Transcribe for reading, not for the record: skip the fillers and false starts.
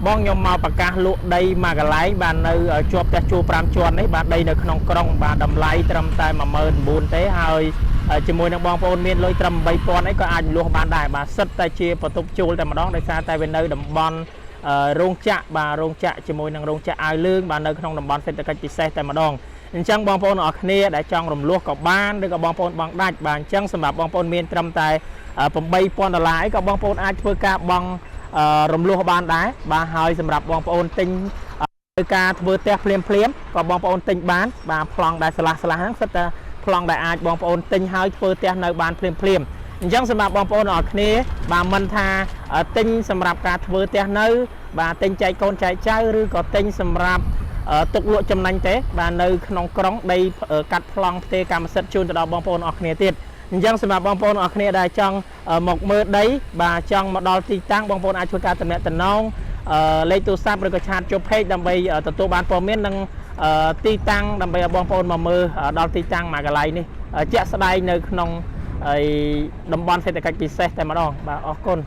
បងខ្ញុំមកប្រកាសលក់ដីមួយកន្លែងបាននៅជាប់ផ្ទះជួល5ជាន់នេះបាទដីនៅក្នុងក្រុងបាទតម្លៃត្រឹមតែ19000ទេហើយជាមួយនឹងបងប្អូនមានលុយត្រឹម3000អីក៏អាចលក់បានដែរបាទសិតតែជាបន្ទប់ជួលតែម្ដងដោយសារតែវានៅតំបន់រោងចក្របាទរោងចក្រជាមួយនឹងរោងចក្រអាវលឿងបាទនៅក្នុងតំបន់សេដ្ឋកិច្ចពិសេសតែម្ដងអញ្ចឹងបងប្អូនអរគ្នាដែលចង់រំលោះក៏បានឬក៏បងប្អូនបង់ដាច់បាទអញ្ចឹងសម្រាប់បងប្អូនមានត្រឹមតែ$8000អីក៏បងប្អូនអាចធ្វើការបង់រំលោះបានដែរបាទហើយសម្រាប់បងប្អូនទិញការធ្វើផ្ទះភ្លាមក៏បងប្អូនទិញបានបាទប្លង់ដែលស្លាស់ហ្នឹងសិតតែប្លង់ដែលអាចបងប្អូនទិញហើយធ្វើផ្ទះនៅបានភ្លាមអញ្ចឹងសម្រាប់បងប្អូនអរគ្នាបាទមិនថាទិញសម្រាប់ការធ្វើផ្ទះនៅបាទទិញចែកកូនចែកចៅឬក៏ទិញសម្រាប់ទុកលក់ចំណេញទេបាទនៅក្នុងក្រុងដីកាត់ប្លង់ផ្ទេរកម្មសិទ្ធិជូនទៅដល់បងប្អូនអរគ្នាទៀតអញ្ចឹងសម្រាប់បងប្អូនអរគ្នាដែលចង់មកមើលដីបាទចង់មកដល់ទីតាំងបងប្អូនអាចធ្វើការទំនាក់ទំនងលេខទូរស័ព្ទឬក៏ឆាតចុះ page ដើម្បីទទួលបានព័ត៌មាននិងទីតាំងដើម្បីឲ្យបងប្អូនមកមើលដល់ទីតាំងមួយកន្លែងនេះជាក់ស្ដែងនៅក្នុងតំបន់សេដ្ឋកិច្ចពិសេសតែម្ដងបាទអរគុណ